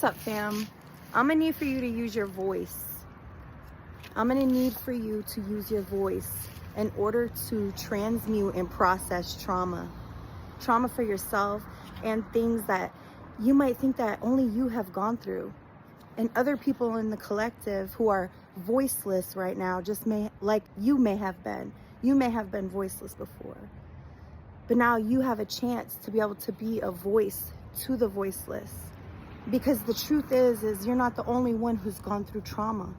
What's up, fam? I'm gonna need for you to use your voice. I'm gonna need for you to use your voice in order to transmute and process trauma. Trauma for yourself and things that you might think that only you have gone through. And other people in the collective who are voiceless right now just like you may have been. You may have been voiceless before. But now you have a chance to be able to be a voice to the voiceless. Because the truth is you're not the only one who's gone through trauma.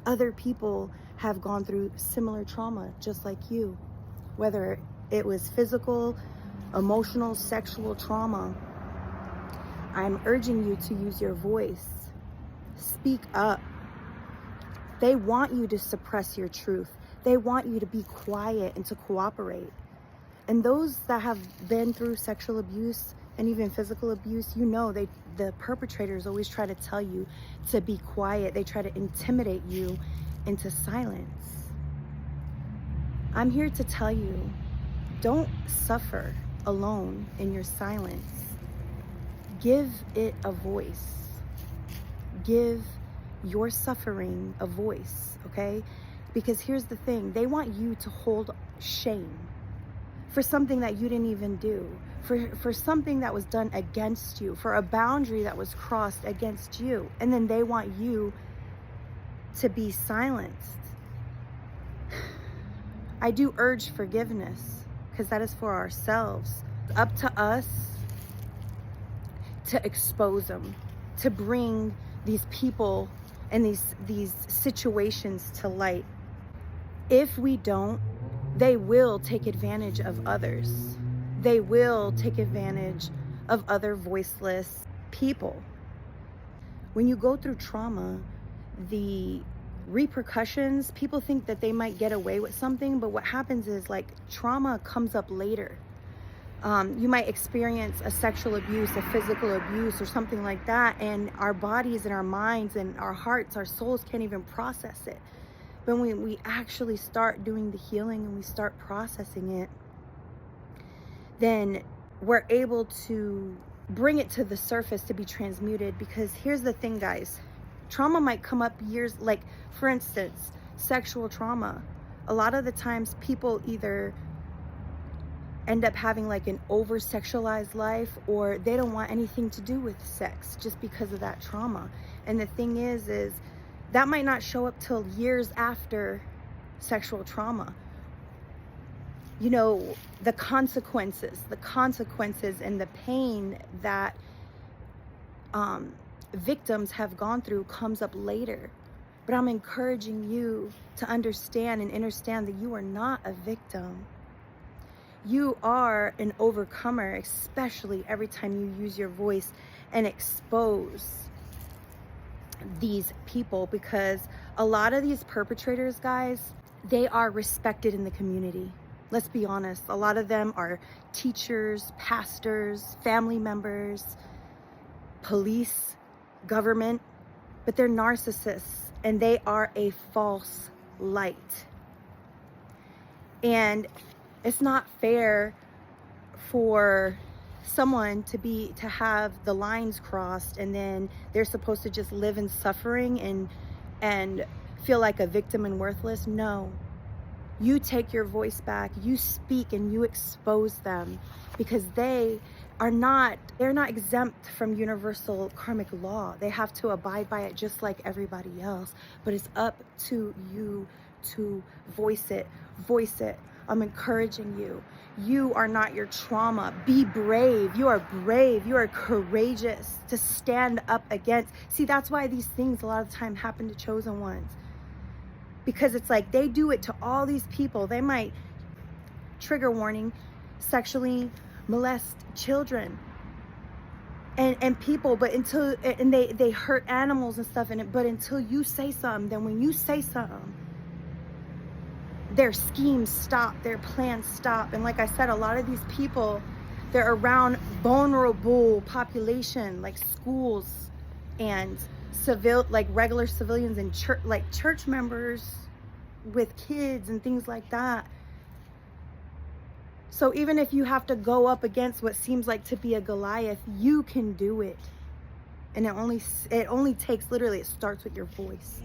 Other people have gone through similar trauma, just like you. Whether it was physical, emotional, sexual trauma. I'm urging you to use your voice. Speak up. They want you to suppress your truth. They want you to be quiet and to cooperate. And those that have been through sexual abuse and even physical abuse, you know, the perpetrators always try to tell you to be quiet. They try to intimidate you into silence. I'm here to tell you, don't suffer alone in your silence. Give it a voice. Give your suffering a voice, okay? Because here's the thing, they want you to hold shame for something that you didn't even do, for something that was done against you, for a boundary that was crossed against you. And then they want you to be silenced. I do urge forgiveness, because that is for ourselves. Up to us to expose them, to bring these people and these situations to light. If we don't, they will take advantage of others. They will take advantage of other voiceless people. When you go through trauma, the repercussions, people think that they might get away with something, but what happens is, like, trauma comes up later. You might experience a sexual abuse, a physical abuse, or something like that, and our bodies and our minds and our hearts, our souls can't even process it. But when we actually start doing the healing and we start processing it, then we're able to bring it to the surface to be transmuted. Because here's the thing, guys, trauma might come up years, like, for instance, sexual trauma. A lot of the times people either end up having like an over sexualized life, or they don't want anything to do with sex just because of that trauma. And the thing is that might not show up till years after sexual trauma. You know, the consequences and the pain that victims have gone through comes up later. But I'm encouraging you to understand that you are not a victim. You are an overcomer, especially every time you use your voice and expose these people, because a lot of these perpetrators, guys, they are respected in the community. Let's be honest. A lot of them are teachers, pastors, family members, police, government, but they're narcissists and they are a false light. And it's not fair for someone to have the lines crossed and then they're supposed to just live in suffering and feel like a victim and worthless. No. You take your voice back, you speak, and you expose them, because they're not exempt from universal karmic law. They have to abide by it just like everybody else. But it's up to you to voice it. I'm encouraging you. You are not your trauma. Be brave. You are brave. You are courageous to stand up against. See, that's why these things a lot of the time happen to chosen ones. Because it's like they do it to all these people. They might, trigger warning, sexually molest children and people, but they hurt animals and stuff in it. But until you say something, then when you say something, their schemes stop, their plans stop. And like I said, a lot of these people, they're around vulnerable population, like schools and regular civilians and church members with kids and things like that. So even if you have to go up against what seems like to be a Goliath, you can do it. And it only takes, literally, it starts with your voice.